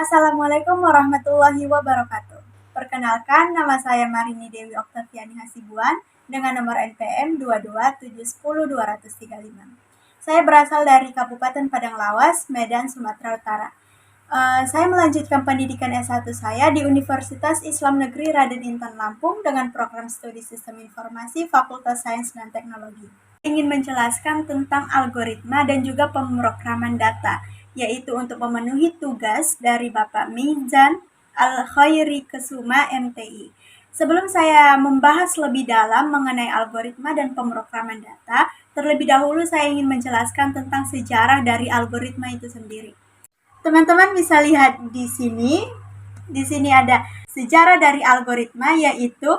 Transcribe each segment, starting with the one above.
Assalamualaikum warahmatullahi wabarakatuh. Perkenalkan, nama saya Marini Dewi Oktaviani Hasibuan dengan nomor NPM 227010235. Saya berasal dari Kabupaten Padang Lawas, Medan, Sumatera Utara. Saya melanjutkan pendidikan S1 saya di Universitas Islam Negeri Raden Intan Lampung dengan program studi Sistem Informasi Fakultas Sains dan Teknologi. Ingin menjelaskan tentang algoritma dan juga pemrograman data, yaitu untuk memenuhi tugas dari Bapak Mizan Al-Khairi Kesuma MTI. Sebelum saya membahas lebih dalam mengenai algoritma dan pemrograman data, terlebih dahulu saya ingin menjelaskan tentang sejarah dari algoritma itu sendiri. Teman-teman bisa lihat di sini. Di sini ada sejarah dari algoritma, yaitu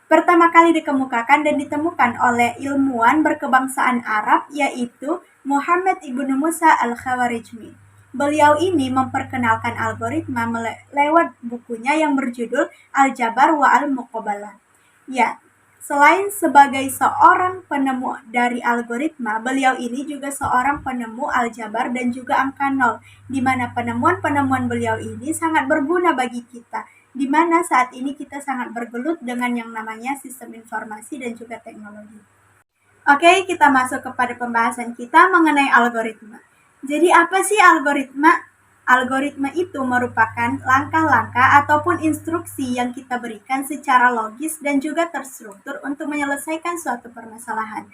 pertama kali dikemukakan dan ditemukan oleh ilmuwan berkebangsaan Arab, yaitu Muhammad ibnu Musa al-Khawarizmi. Beliau ini memperkenalkan algoritma lewat bukunya yang berjudul Al-Jabar wa Al-Muqabalah. Ya, selain sebagai seorang penemu dari algoritma, beliau ini juga seorang penemu aljabar dan juga angka nol, di mana penemuan-penemuan beliau ini sangat berguna bagi kita, di mana saat ini kita sangat bergelut dengan yang namanya sistem informasi dan juga teknologi. Oke, kita masuk kepada pembahasan kita mengenai algoritma. Jadi apa sih algoritma? Algoritma itu merupakan langkah-langkah ataupun instruksi yang kita berikan secara logis dan juga terstruktur untuk menyelesaikan suatu permasalahan.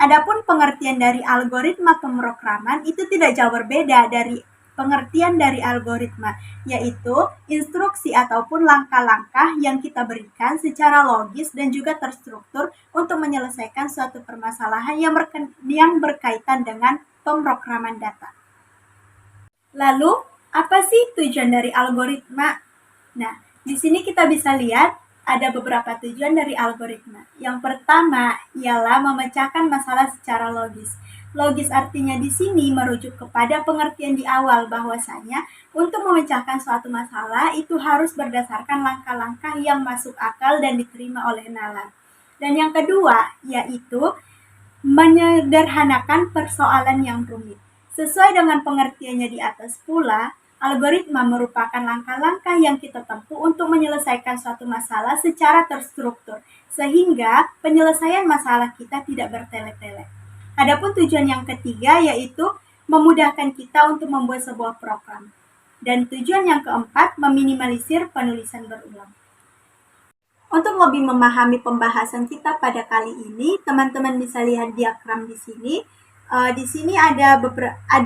Adapun pengertian dari algoritma pemrograman itu tidak jauh berbeda dari pengertian dari algoritma, yaitu instruksi ataupun langkah-langkah yang kita berikan secara logis dan juga terstruktur untuk menyelesaikan suatu permasalahan yang berkaitan dengan pemrograman data. Lalu, apa sih tujuan dari algoritma? Nah, di sini kita bisa lihat ada beberapa tujuan dari algoritma. Yang pertama ialah memecahkan masalah secara logis. Logis artinya di sini merujuk kepada pengertian di awal bahwasanya untuk memecahkan suatu masalah itu harus berdasarkan langkah-langkah yang masuk akal dan diterima oleh nalar. Dan yang kedua yaitu menyederhanakan persoalan yang rumit. Sesuai dengan pengertiannya di atas pula, algoritma merupakan langkah-langkah yang kita tempuh untuk menyelesaikan suatu masalah secara terstruktur, sehingga penyelesaian masalah kita tidak bertele-tele. Adapun tujuan yang ketiga yaitu memudahkan kita untuk membuat sebuah program. Dan tujuan yang keempat, meminimalisir penulisan berulang. Untuk lebih memahami pembahasan kita pada kali ini, teman-teman bisa lihat diagram di sini. Di sini ada 3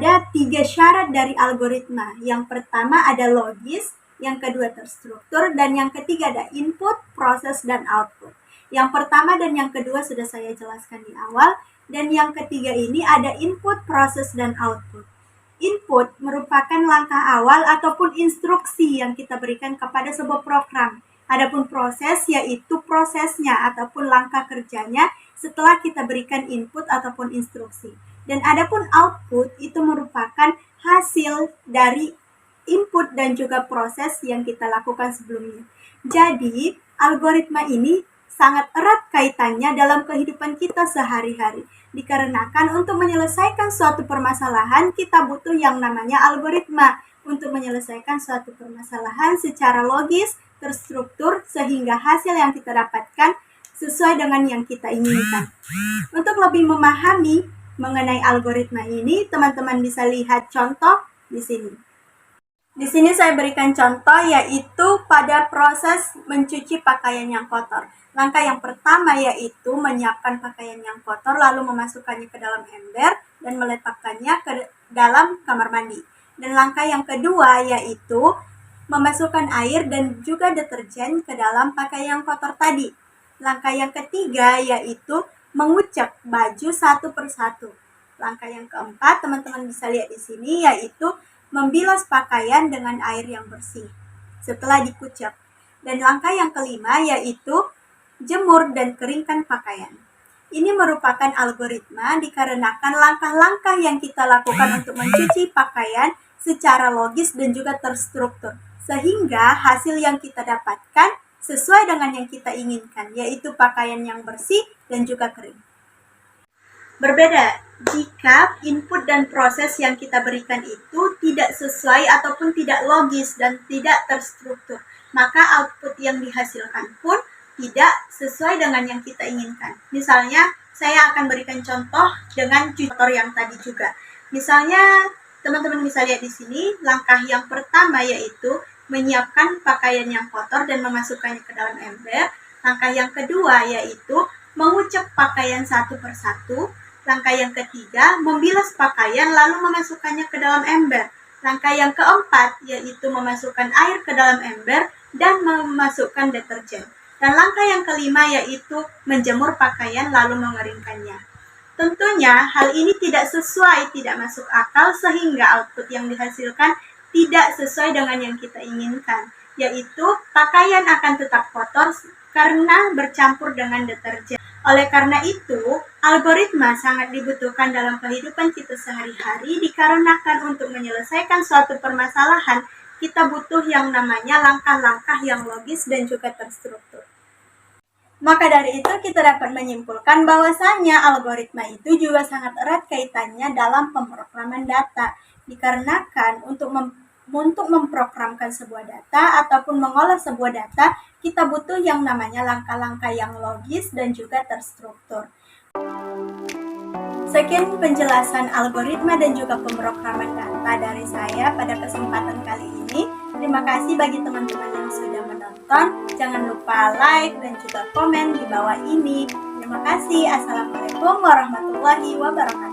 syarat dari algoritma. Yang pertama ada logis, yang kedua terstruktur, dan yang ketiga ada input, proses, dan output. Yang pertama dan yang kedua sudah saya jelaskan di awal, dan yang ketiga ini ada input, proses, dan output. Input merupakan langkah awal ataupun instruksi yang kita berikan kepada sebuah program. Adapun proses yaitu prosesnya ataupun langkah kerjanya setelah kita berikan input ataupun instruksi. Dan adapun output itu merupakan hasil dari input dan juga proses yang kita lakukan sebelumnya. Jadi, algoritma ini sangat erat kaitannya dalam kehidupan kita sehari-hari. Dikarenakan untuk menyelesaikan suatu permasalahan, kita butuh yang namanya algoritma untuk menyelesaikan suatu permasalahan secara logis, terstruktur, sehingga hasil yang kita dapatkan sesuai dengan yang kita inginkan. Untuk lebih memahami mengenai algoritma ini, teman-teman bisa lihat contoh di sini. Di sini saya berikan contoh yaitu pada proses mencuci pakaian yang kotor. Langkah yang pertama yaitu menyiapkan pakaian yang kotor lalu memasukkannya ke dalam ember dan meletakkannya ke dalam kamar mandi. Dan langkah yang kedua yaitu memasukkan air dan juga deterjen ke dalam pakaian yang kotor tadi. Langkah yang ketiga yaitu mengucek baju satu persatu. Langkah yang keempat teman-teman bisa lihat di sini yaitu membilas pakaian dengan air yang bersih setelah dikucek. Dan langkah yang kelima yaitu jemur dan keringkan pakaian. Ini merupakan algoritma dikarenakan langkah-langkah yang kita lakukan untuk mencuci pakaian secara logis dan juga terstruktur, sehingga hasil yang kita dapatkan sesuai dengan yang kita inginkan, yaitu pakaian yang bersih dan juga kering. Berbeda jika input dan proses yang kita berikan itu tidak sesuai ataupun tidak logis dan tidak terstruktur, maka output yang dihasilkan pun tidak sesuai dengan yang kita inginkan. Misalnya, saya akan berikan contoh dengan tutor yang tadi juga. Misalnya, teman-teman bisa lihat di sini, langkah yang pertama yaitu menyiapkan pakaian yang kotor dan memasukkannya ke dalam ember. Langkah yang kedua yaitu mengucek pakaian satu persatu. Langkah yang ketiga, membilas pakaian lalu memasukkannya ke dalam ember. Langkah yang keempat, yaitu memasukkan air ke dalam ember dan memasukkan deterjen. Dan langkah yang kelima, yaitu menjemur pakaian lalu mengeringkannya. Tentunya, hal ini tidak sesuai, tidak masuk akal, sehingga output yang dihasilkan tidak sesuai dengan yang kita inginkan, yaitu pakaian akan tetap kotor karena bercampur dengan deterjen. Oleh karena itu, algoritma sangat dibutuhkan dalam kehidupan kita sehari-hari dikarenakan untuk menyelesaikan suatu permasalahan, kita butuh yang namanya langkah-langkah yang logis dan juga terstruktur. Maka dari itu kita dapat menyimpulkan bahwasanya algoritma itu juga sangat erat kaitannya dalam pemrograman data, dikarenakan untuk memprogramkan sebuah data ataupun mengolah sebuah data, kita butuh yang namanya langkah-langkah yang logis dan juga terstruktur. Sekian penjelasan algoritma dan juga pemrograman data dari saya pada kesempatan kali ini. Terima kasih bagi teman-teman yang sudah menonton. Jangan lupa like dan juga komen di bawah ini. Terima kasih. Assalamualaikum warahmatullahi wabarakatuh.